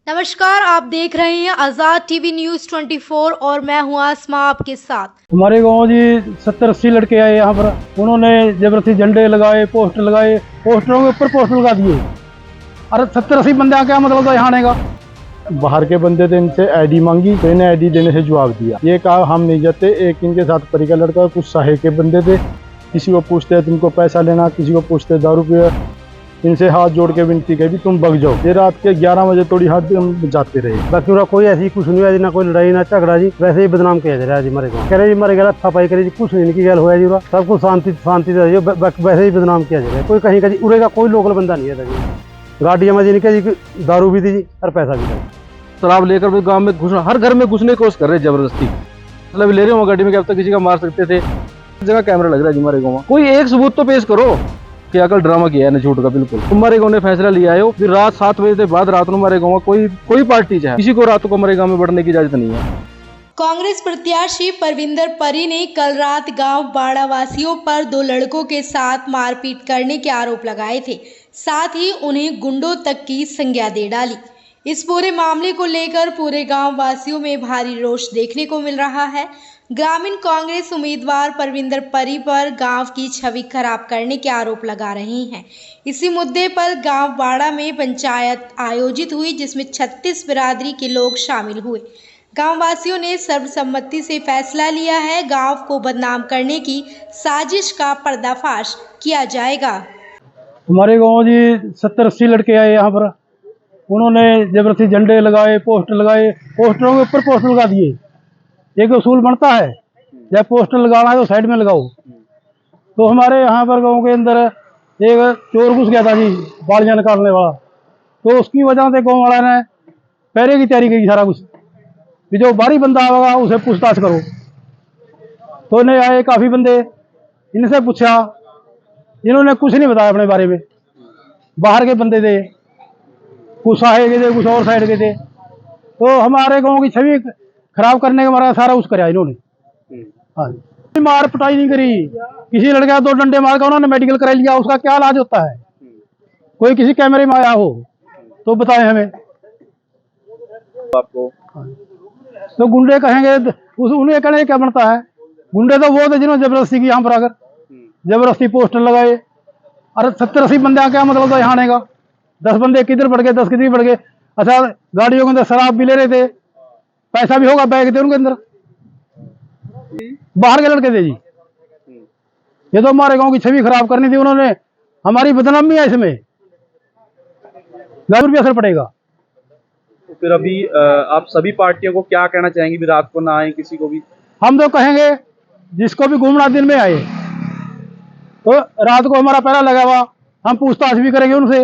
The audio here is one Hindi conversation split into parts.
नमस्कार, आप देख रहे हैं आजाद टीवी न्यूज 24 और मैं हूं आसमा आपके साथ। हमारे गांव जी 70-80 लड़के आए यहाँ पर। उन्होंने जबरदस्ती झंडे लगाए, पोस्टर लगाए, पोस्टरों के ऊपर पोस्टर लगा दिए। अरे 70-80 बंदे क्या मतलब था यहाँ आने का। बाहर के बंदे थे, इनसे आईडी मांगी तो इन्हें आईडी देने से जवाब दिया। ये कहा हम नहीं जाते। एक इनके साथ परी का लड़का, कुछ साहे के बंदे थे, किसी को पूछते तुमको पैसा लेना, किसी को पूछते दारू पिया। इनसे हाथ जोड़ के विनती की भी तुम भग जाओ। ये रात के 11 बजे थोड़ी हाथ जाते रहे। बाकी पूरा कोई ऐसी कुछ नहीं हुआ, ना कोई लड़ाई ना झगड़ा जी। वैसे ही बदनाम किया जा रहा है जी। मरे कह रहे जी मरे गला थपाई करे जी, कुछ नहीं की गल हुआ जी। सब कुछ शांति से वैसे ही बदनाम किया जा रहा है। कोई कहीं का जी उरे का कोई लोकल बंदा नहीं है जी। गाड़ियाँ में जी निकल जी, दारू भी थी जी और पैसा भी था। शराब लेकर भी गांव में घुसना, हर घर में घुसने की कोशिश कर रहे जबरदस्ती। मतलब ले रहे हो गाड़ी में कि अब तक किसी का मार सकते थे। जगह कैमरा लग रहा है जी हमारे गाँव में। कोई एक सबूत तो पेश करो कि अकल ड्रामा किया है ना झूठ का। बिल्कुल हमारे गाँव ने फैसला लिया है फिर रात 7 बजे के बाद रात में हमारे गाँव में कोई पार्टी चाहे किसी को रात को हमारे गाँव में बढ़ने की इजाजत नहीं है। कांग्रेस प्रत्याशी परविंदर परी ने कल रात गांव बाड़ा वासियों पर 2 लड़कों के साथ मारपीट करने के आरोप लगाए थे। साथ ही उन्हें गुंडों तक की संज्ञा दे डाली। इस पूरे मामले को लेकर पूरे गांव वासियों में भारी रोष देखने को मिल रहा है। ग्रामीण कांग्रेस उम्मीदवार परविंदर परी पर गांव की छवि खराब करने के आरोप लगा रही हैं। इसी मुद्दे पर गांव बाड़ा में पंचायत आयोजित हुई, जिसमें 36 बिरादरी के लोग शामिल हुए। गांव वासियों ने सर्वसम्मति से फैसला लिया है, गांव को बदनाम करने की साजिश का पर्दाफाश किया जाएगा। हमारे गाँव जी 70-80 लड़के आए यहाँ पर। उन्होंने जबरदस्ती झंडे लगाए, पोस्टर लगाए, पोस्टरों के ऊपर पोस्टर लगा दिए। एक उसूल बनता है, जब पोस्टर लगाना है तो साइड में लगाओ। तो हमारे यहाँ पर गाँव के अंदर एक चोर घुस गया था जी, बालियाँ निकालने वाला। तो उसकी वजह से गाँव वाला ने पहले की तैयारी की सारा कुछ कि जो बाहरी बंदा आएगा उसे पूछताछ करो। तो इन्हें आए काफ़ी बंदे, इनसे पूछा, इन्होंने कुछ नहीं बताया अपने बारे में। बाहर के बंदे थे, कुछ साहे के थे, कुछ और साइड के थे। तो हमारे गाँव की छवि खराब करने का हमारा सारा उस कराया इन्होंने। हाँ जी, मार पिटाई नहीं करी। किसी लड़के का 2 डंडे मार कर उन्होंने मेडिकल करा लिया। उसका क्या इलाज होता है? कोई किसी कैमरे में आया हो तो बताएं हमें। आपको तो गुंडे कहेंगे उन्हें कहने क्या बनता है? गुंडे तो वो थे जिन्होंने जबरदस्ती की यहाँ पर आकर, जबरदस्ती पोस्टर लगाए। अरे 70-80 बंदे क्या मतलब था यहाँ आने का। 10 बंदे किधर बढ़ गए, 10 किधर बढ़ गए। अच्छा, गाड़ियों के अंदर शराब भी ले रहे थे, पैसा भी होगा, बैग थे उनके अंदर। बाहर के लड़के थे जी। ये तो हमारे गांव की छवि खराब करनी थी उन्होंने। हमारी बदनामी है इसमें, जरूर भी असर पड़ेगा। तो फिर अभी आप सभी पार्टियों को क्या कहना चाहेंगे भी रात को ना आए किसी को भी? हम तो कहेंगे जिसको भी घूमना दिन में आए, तो रात को हमारा पहरा लगा हुआ, हम पूछताछ भी करेंगे उनसे।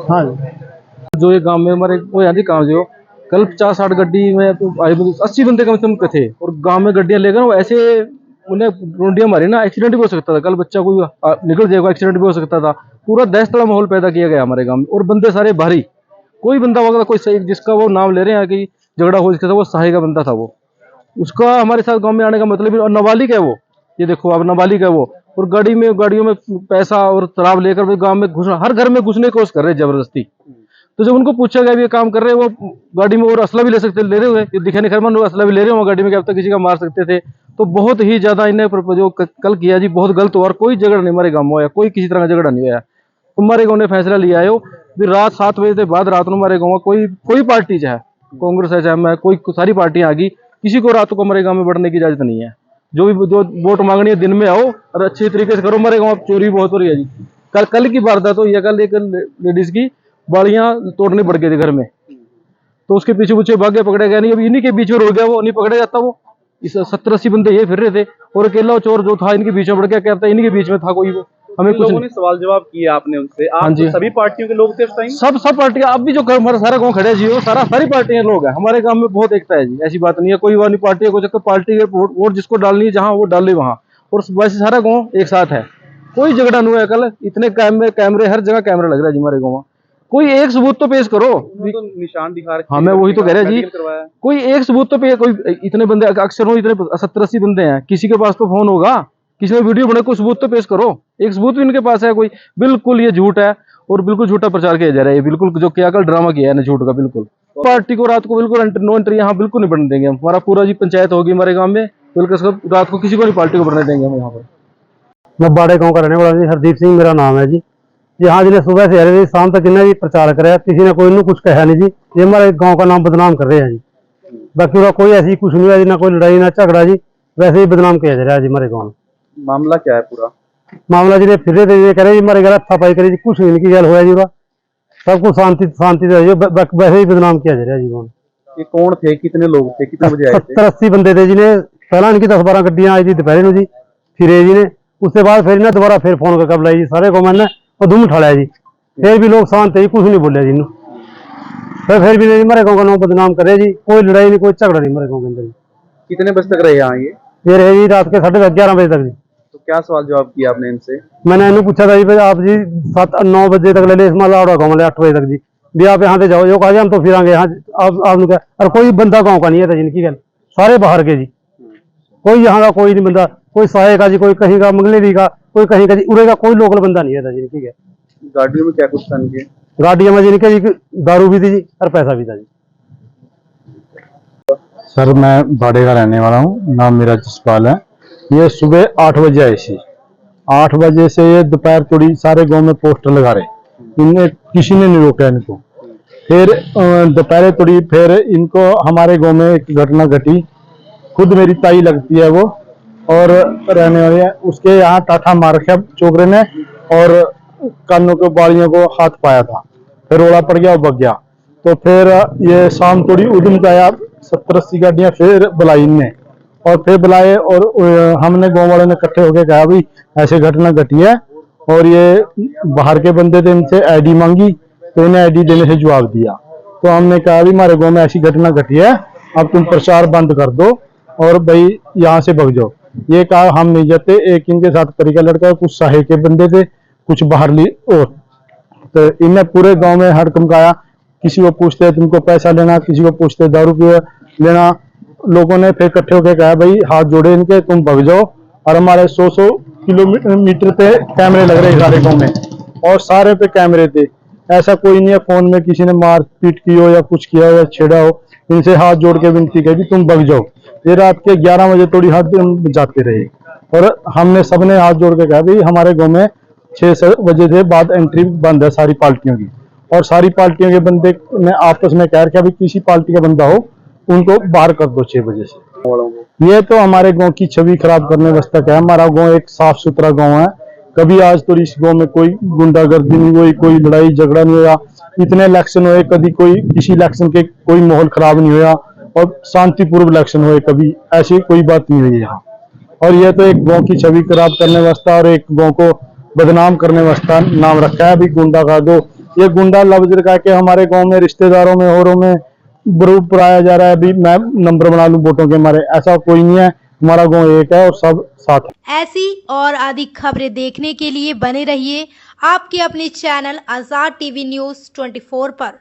हाँ जो ये गांव में हमारे वो यहाँ गाँव जो कल 50-60 गड्डी में तो 80 बंदे कम से कम थे और गांव में गड्डियां लेकर वो ऐसे उन्हें रोंडियां मारी ना, एक्सीडेंट भी हो सकता था। कल बच्चा कोई निकल जाएगा, एक्सीडेंट भी हो सकता था। पूरा दहशत वाला माहौल पैदा किया गया हमारे गांव में। और बंदे सारे भारी, कोई बंदा वगैरह कोई सही जिसका वो नाम ले रहे हैं कि झगड़ा हो जिसका था, वो साहे का बंदा था। वो उसका हमारे साथ गाँव में आने का मतलब, और नाबालिग है वो, ये देखो आप, नाबालिग है वो। और गाड़ियों में पैसा और शराब लेकर भी गाँव में घुसना, हर घर में घुसने की कोशिश कर रहे हैं जबरदस्ती। तो जब उनको पूछा गया ये काम कर रहे हैं, वो गाड़ी में और असला भी ले सकते, ले रहे हुए, ये दिखाने खैरमन असला भी ले रहे हो गाड़ी में कि अब तक किसी का मार सकते थे। तो बहुत ही ज्यादा इन्हें जो कल किया जी, बहुत गलत हुआ। और कोई झगड़ा नहीं हमारे गाँव में हुआ, कोई किसी तरह का झगड़ा नहीं हुआ। हमारे गाँव ने फैसला लिया है फिर रात 7 बजे के बाद रात में हमारे गाँव में कोई पार्टी चाहे कांग्रेस है चाहे मैं, कोई सारी पार्टियां आ गई, किसी को रात को हमारे गाँव में बढ़ने की इजाजत नहीं है। जो वोट मांगनी है दिन में आओ और अच्छी तरीके से करो। हमारे गाँव चोरी बहुत हो रही है जी। कल की वारदात तो यह कल एक लेडीज की बाड़ियां तोड़ने पड़ गए थे घर में, तो उसके पीछे भाग गए, पकड़े गया नहीं। अभी इन्हीं के बीच में रुक गया, वो नहीं पकड़ा जाता। वो इस 70-80 बंदे ये फिर रहे थे और अकेला चोर जो था इनके बीच में पड़ गया। कहता है इन्हीं के बीच में था कोई, वो हमें कुछ लोगों ने सवाल जवाब किया आपने उनसे। आप जी। सभी पार्टियों के लोग थे उस टाइम? सब पार्टियां, अब भी जो हमारा सारा गाँव खड़े जी, वो सारी पार्टियां लोग हैं। हमारे गाँव में बहुत एकता है जी, ऐसी बात नहीं है। कोई वाली पार्टी को चक्कर, पार्टी के वोट जिसको डालनी है जहाँ वो डाले वहाँ, और वैसे सारा गाँव एक साथ है। कोई झगड़ा नहीं हुआ कल। इतने कैमरे हर जगह कैमरा लग रहा है जी हमारे गाँव में। कोई एक सबूत तो पेश करो। तो निशान दिखा रहे। हाँ, मैं वही तो कह रहा जी, कोई एक सबूत तो पे। कोई इतने बंदे अक्सर हो, इतने 70-80 बंदे हैं, किसी के पास तो फोन होगा, किसी ने वीडियो बना, कोई सबूत तो पेश करो। एक सबूत भी इनके पास है कोई? बिल्कुल ये झूठ है। और बिल्कुल झूठा प्रचार किया जा रहा है। बिल्कुल जो किया कल ड्रामा किया है ना झूठ का। बिल्कुल पार्टी को रात को बिल्कुल नो एंट्री यहाँ बिल्कुल नहीं बढ़ने देंगे हम। हमारा पूरा जी पंचायत होगी हमारे गांव में, बिल्कुल सब रात को किसी को नहीं पार्टी को बढ़ने देंगे हम यहाँ पर। मैं बाड़े गांव का रहने वाला जी, हरदीप सिंह मेरा नाम है जी। यहाँ जिन्हें सुबह से हरे शाम तक इन्हें भी प्रचार कराया, किसी ने कोई कुछ कहा नहीं जी। ये हमारे गांव का नाम बदनाम कर रहे हैं जी। बाकी और कोई ऐसी कुछ नहीं है जी, ना कोई लड़ाई ना झगड़ा जी, वैसे ही बदनाम किया जा रहा है जी हमारे गाँव में। मामला क्या है पूरा? मामला जी फिर रहे थे ये करे जी हमारे घर सफाई करी जी, कुछ इनकी गल होया जी बा, सब कुछ शांति शांति से वैसे ही बदनाम किया जा रहा है जी गाँव। ये कौन थे, कितने लोग थे, कितने बजे आए थे? 70-80 बंदे थे जी ने। पहला इनकी 10-12 गड्डियां आई थी दोपहर में जी, फिर जी ने उसके बाद फिर इन्हें दोबारा फिर फोन करके बुलाई जी सारे को मैंने और धूम उठाया जी। फिर भी लोग शांत थे जी, कुछ नहीं बोले जी। फिर भी नहीं हमारे गाँव का नाम बदनाम करे जी, कोई लड़ाई नहीं कोई झगड़ा नहीं हमारे गाँव के अंदर जी। कितने बजे तक रहे यहाँ ये रहे जी रात के 11:30 बजे तक जी। तो क्या सवाल जवाब किया आपने इनसे? मैंने इन्हें पूछा था जी भाई आप जी 7-9 बजे तक ले इसमाला गाँव में 8 बजे तक जी भी आप यहाँ से जाओ, जो कहा जी हम तो फिर आएंगे यहाँ। आपने कहा और कोई बंदा गाँव का नहीं है था जिनकी गल, सारे बाहर के जी। कोई यहाँ का कोई नहीं बंदा, कोई साहे का जी, कोई कहीं का मंगलेरी का, कोई कहीं का जी, उरे का कोई लोकल बंदा नहीं है था जिनकी गल। गाड़ियों में क्या कुछ था इनके? गाड़ियों में जिनके जी दारू भी थी जी और पैसा भी था जी। सर मैं बाड़े का रहने वाला हूँ, नाम मेरा जसपाल है। ये सुबह 8 बजे आए थे। 8 बजे से ये दोपहर थोड़ी सारे गांव में पोस्टर लगा रहे, इन्हें किसी ने नहीं रोका इनको। फिर दोपहर थोड़ी फिर इनको हमारे गांव में एक घटना घटी, खुद मेरी ताई लगती है वो और रहने वाली है, उसके यहाँ टाठा मार रखा चोकरे ने और कानों के बालियों को हाथ पाया था। फिर रोड़ा पड़ गया और बग गया। तो फिर ये शाम थोड़ी उधम का आया, 70-80 गाड़ियां फिर बुलाई इनने और फिर बुलाए और हमने गांव वालों ने इकट्ठे होकर कहा भाई ऐसे घटना घटी है और ये बाहर के बंदे थे, इनसे आईडी मांगी तो इन्हें आईडी देने से जवाब दिया। तो हमने कहा भी हमारे गांव में ऐसी घटना घटी है, अब तुम प्रचार बंद कर दो और भाई यहाँ से भग जाओ। ये कहा हम नहीं जाते। एक इनके साथ परी का लड़का, कुछ साहे के बंदे थे, कुछ बाहरली और, तो इन्हें पूरे गांव में हड़कंपाया। किसी को पूछते तुमको पैसा लेना, किसी को पूछते दारू लेना। लोगों ने फिर इकट्ठे होकर कहा भाई हाथ जोड़े इनके, तुम भग जाओ। और हमारे 100 किलोमीटर पे कैमरे लग रहे सारे गाँव में और सारे पे कैमरे थे। ऐसा कोई नहीं है फोन में किसी ने मार पीट की हो या कुछ किया हो या छेड़ा हो। इनसे हाथ जोड़ के विनती की तुम भग जाओ। ये रात के 11 बजे थोड़ी हाथ जाते रहे और हमने सबने हाथ जोड़ के कहा भाई हमारे गाँव में 6 बजे से बाद एंट्री बंद है सारी पार्टियों की। और सारी पार्टियों के बंदे ने आपस में कह रखा भी किसी पार्टी का बंदा हो उनको बाहर कर दो 6 बजे से। ये तो हमारे गांव की छवि खराब करने वास्ते क्या है। हमारा गांव एक साफ सुथरा गांव है, कभी आज तो इस गांव में कोई गुंडागर्दी नहीं हुई, कोई लड़ाई झगड़ा नहीं हुआ। इतने इलेक्शन हुए, कभी कोई किसी इलेक्शन के कोई माहौल खराब नहीं हुआ और शांतिपूर्व इलेक्शन हुए, कभी ऐसी कोई बात नहीं हुई यहाँ। और ये तो एक गांव की छवि खराब करने वास्ते और एक गांव को बदनाम करने वास्ते नाम रखा है अभी गुंडा का दो। ये गुंडा लफ्ज रखा के हमारे गांव में रिश्तेदारों में औरों में ग्रुप बनाया जा रहा है अभी मैं नंबर बना लूं वोटों के मारे। ऐसा कोई नहीं है, हमारा गांव एक है और सब साथ है। ऐसी और अधिक खबरें देखने के लिए बने रहिए आपके अपने चैनल आजाद टीवी न्यूज़ 24 पर।